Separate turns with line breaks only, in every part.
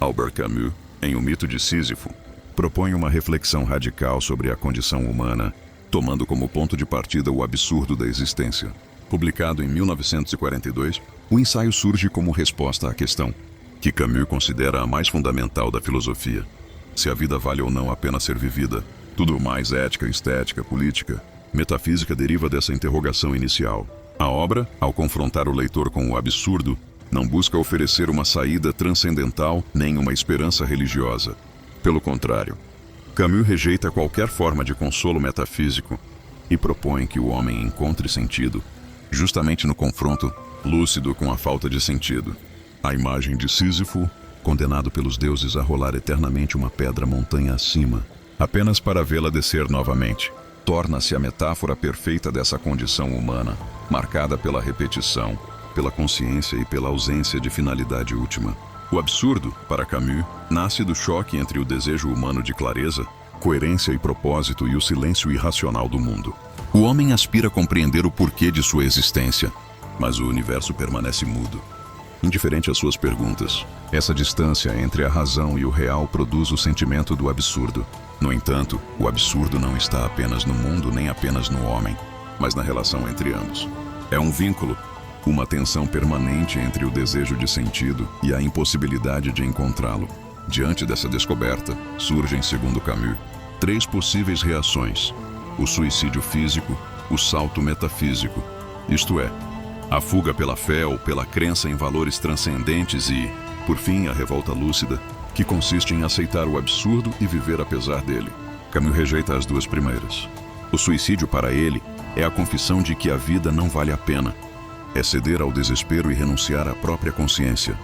Albert Camus, em O Mito de Sísifo, propõe uma reflexão radical sobre a condição humana, tomando como ponto de partida o absurdo da existência. Publicado em 1942, o ensaio surge como resposta à questão, que Camus considera a mais fundamental da filosofia: se a vida vale ou não a pena ser vivida. Tudo mais ética, estética, política, metafísica deriva dessa interrogação inicial. A obra, ao confrontar o leitor com o absurdo, não busca oferecer uma saída transcendental nem uma esperança religiosa. Pelo contrário, Camus rejeita qualquer forma de consolo metafísico e propõe que o homem encontre sentido justamente no confronto lúcido com a falta de sentido. A imagem de Sísifo, condenado pelos deuses a rolar eternamente uma pedra montanha acima, apenas para vê-la descer novamente, torna-se a metáfora perfeita dessa condição humana, marcada pela repetição, pela consciência e pela ausência de finalidade última. O absurdo, para Camus, nasce do choque entre o desejo humano de clareza, coerência e propósito e o silêncio irracional do mundo. O homem aspira a compreender o porquê de sua existência, mas o universo permanece mudo, indiferente às suas perguntas. Essa distância entre a razão e o real produz o sentimento do absurdo. No entanto, o absurdo não está apenas no mundo nem apenas no homem, mas na relação entre ambos. É um vínculo, uma tensão permanente entre o desejo de sentido e a impossibilidade de encontrá-lo. Diante dessa descoberta, surgem, segundo Camus, 3 possíveis reações: o suicídio físico, o salto metafísico, isto é, a fuga pela fé ou pela crença em valores transcendentes e, por fim, a revolta lúcida, que consiste em aceitar o absurdo e viver apesar dele. Camus rejeita as 2 primeiras. O suicídio, para ele, é a confissão de que a vida não vale a pena. É ceder ao desespero e renunciar à própria consciência.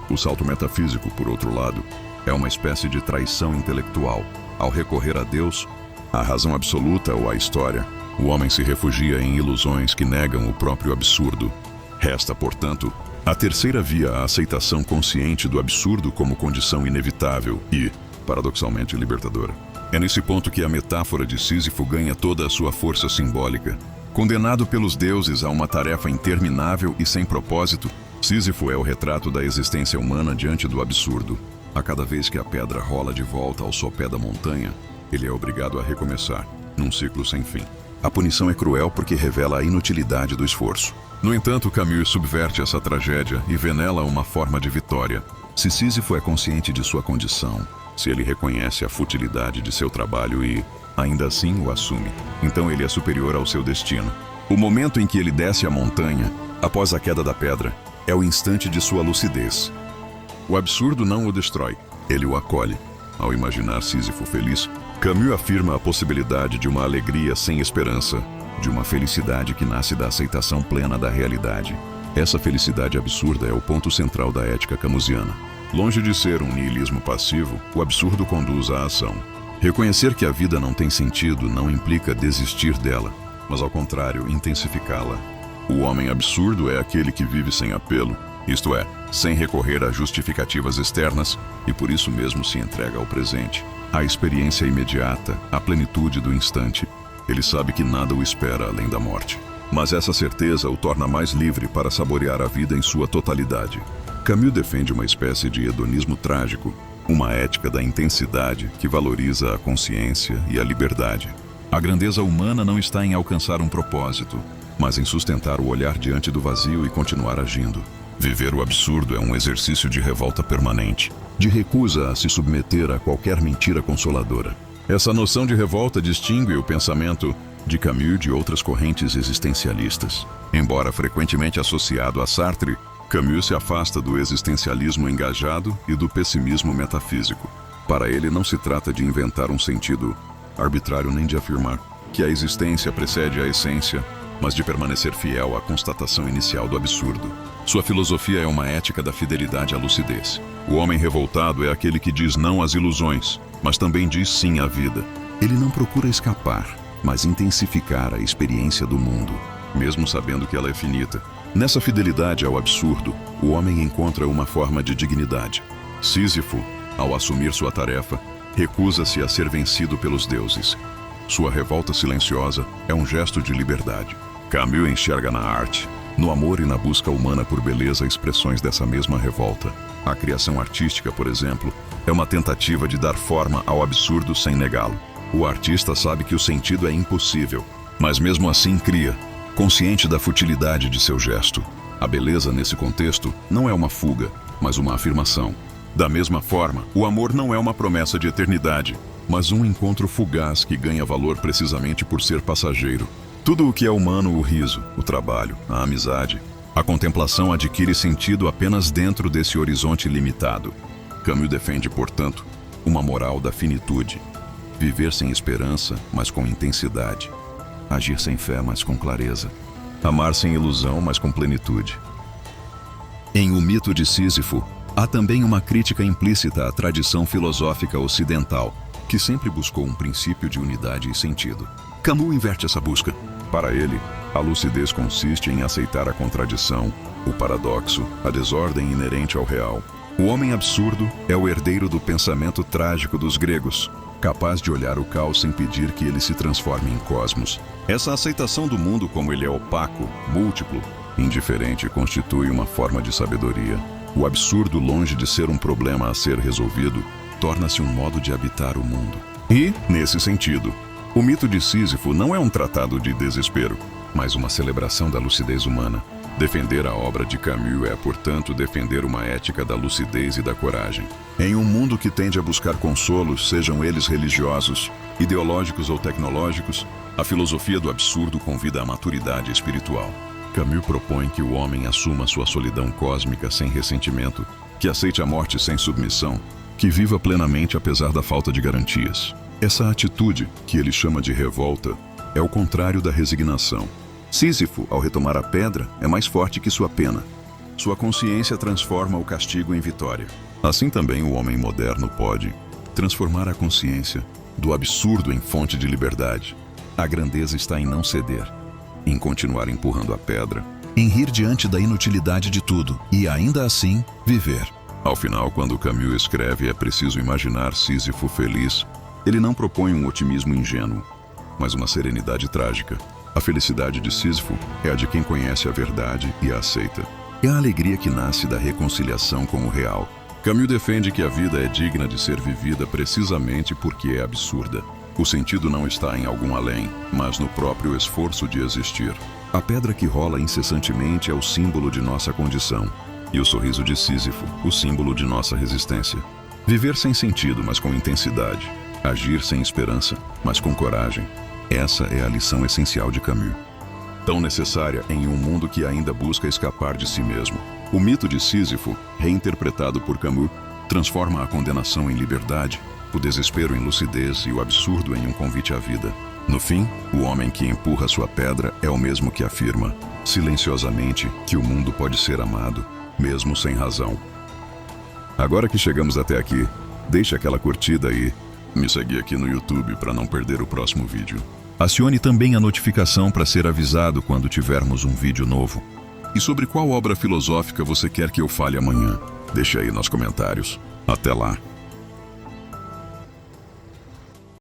O salto metafísico, por outro lado, é uma espécie de traição intelectual. Ao recorrer a Deus, à razão absoluta ou à história, o homem se refugia em ilusões que negam o próprio absurdo. Resta, portanto, a terceira via, a aceitação consciente do absurdo como condição inevitável e, paradoxalmente, libertadora. É nesse ponto que a metáfora de Sísifo ganha toda a sua força simbólica. Condenado pelos deuses a uma tarefa interminável e sem propósito, Sísifo é o retrato da existência humana diante do absurdo. A cada vez que a pedra rola de volta ao sopé da montanha, ele é obrigado a recomeçar, num ciclo sem fim. A punição é cruel porque revela a inutilidade do esforço. No entanto, Camus subverte essa tragédia e vê nela uma forma de vitória. Se Sísifo é consciente de sua condição, se ele reconhece a futilidade de seu trabalho e, ainda assim, o assume, então ele é superior ao seu destino. O momento em que ele desce a montanha, após a queda da pedra, é o instante de sua lucidez. O absurdo não o destrói, ele o acolhe. Ao imaginar Sísifo feliz, Camus afirma a possibilidade de uma alegria sem esperança, de uma felicidade que nasce da aceitação plena da realidade. Essa felicidade absurda é o ponto central da ética camusiana. Longe de ser um niilismo passivo, o absurdo conduz à ação. Reconhecer que a vida não tem sentido não implica desistir dela, mas ao contrário, intensificá-la. O homem absurdo é aquele que vive sem apelo, isto é, sem recorrer a justificativas externas, e por isso mesmo se entrega ao presente, à experiência imediata, à plenitude do instante. Ele sabe que nada o espera além da morte. Mas essa certeza o torna mais livre para saborear a vida em sua totalidade. Camus defende uma espécie de hedonismo trágico, uma ética da intensidade que valoriza a consciência e a liberdade. A grandeza humana não está em alcançar um propósito, mas em sustentar o olhar diante do vazio e continuar agindo. Viver o absurdo é um exercício de revolta permanente, de recusa a se submeter a qualquer mentira consoladora. Essa noção de revolta distingue o pensamento de Camus de outras correntes existencialistas. Embora frequentemente associado a Sartre, Camus se afasta do existencialismo engajado e do pessimismo metafísico. Para ele, não se trata de inventar um sentido arbitrário nem de afirmar que a existência precede a essência, mas de permanecer fiel à constatação inicial do absurdo. Sua filosofia é uma ética da fidelidade à lucidez. O homem revoltado é aquele que diz não às ilusões, mas também diz sim à vida. Ele não procura escapar, mas intensificar a experiência do mundo, mesmo sabendo que ela é finita. Nessa fidelidade ao absurdo, o homem encontra uma forma de dignidade. Sísifo, ao assumir sua tarefa, recusa-se a ser vencido pelos deuses. Sua revolta silenciosa é um gesto de liberdade. Camus enxerga na arte, No amor e na busca humana por beleza, expressões dessa mesma revolta. A criação artística, por exemplo, é uma tentativa de dar forma ao absurdo sem negá-lo. O artista sabe que o sentido é impossível, mas mesmo assim cria, consciente da futilidade de seu gesto. A beleza, nesse contexto, não é uma fuga, mas uma afirmação. Da mesma forma, o amor não é uma promessa de eternidade, mas um encontro fugaz que ganha valor precisamente por ser passageiro. Tudo o que é humano, o riso, o trabalho, a amizade, a contemplação adquire sentido apenas dentro desse horizonte limitado. Camus defende, portanto, uma moral da finitude. Viver sem esperança, mas com intensidade. Agir sem fé, mas com clareza. Amar sem ilusão, mas com plenitude. Em O Mito de Sísifo, há também uma crítica implícita à tradição filosófica ocidental, que sempre buscou um princípio de unidade e sentido. Camus inverte essa busca. Para ele, a lucidez consiste em aceitar a contradição, o paradoxo, a desordem inerente ao real. O homem absurdo é o herdeiro do pensamento trágico dos gregos, capaz de olhar o caos sem pedir que ele se transforme em cosmos. Essa aceitação do mundo como ele é opaco, múltiplo, indiferente, constitui uma forma de sabedoria. O absurdo, longe de ser um problema a ser resolvido, torna-se um modo de habitar o mundo. E, nesse sentido, o mito de Sísifo não é um tratado de desespero, mas uma celebração da lucidez humana. Defender a obra de Camus é, portanto, defender uma ética da lucidez e da coragem. Em um mundo que tende a buscar consolos, sejam eles religiosos, ideológicos ou tecnológicos, a filosofia do absurdo convida à maturidade espiritual. Camus propõe que o homem assuma sua solidão cósmica sem ressentimento, que aceite a morte sem submissão, que viva plenamente apesar da falta de garantias. Essa atitude, que ele chama de revolta, é o contrário da resignação. Sísifo, ao retomar a pedra, é mais forte que sua pena. Sua consciência transforma o castigo em vitória. Assim também o homem moderno pode transformar a consciência do absurdo em fonte de liberdade. A grandeza está em não ceder, em continuar empurrando a pedra, em rir diante da inutilidade de tudo e, ainda assim, viver. Ao final, quando Camus escreve É Preciso Imaginar Sísifo Feliz, ele não propõe um otimismo ingênuo, mas uma serenidade trágica. A felicidade de Sísifo é a de quem conhece a verdade e a aceita. É a alegria que nasce da reconciliação com o real. Camus defende que a vida é digna de ser vivida precisamente porque é absurda. O sentido não está em algum além, mas no próprio esforço de existir. A pedra que rola incessantemente é o símbolo de nossa condição, e o sorriso de Sísifo, o símbolo de nossa resistência. Viver sem sentido, mas com intensidade. Agir sem esperança, mas com coragem. Essa é a lição essencial de Camus. Tão necessária em um mundo que ainda busca escapar de si mesmo. O mito de Sísifo, reinterpretado por Camus, transforma a condenação em liberdade, o desespero em lucidez e o absurdo em um convite à vida. No fim, o homem que empurra sua pedra é o mesmo que afirma, silenciosamente, que o mundo pode ser amado, mesmo sem razão. Agora que chegamos até aqui, deixe aquela curtida e me segue aqui no YouTube para não perder o próximo vídeo. Acione também a notificação para ser avisado quando tivermos um vídeo novo. E sobre qual obra filosófica você quer que eu fale amanhã? Deixe aí nos comentários. Até lá!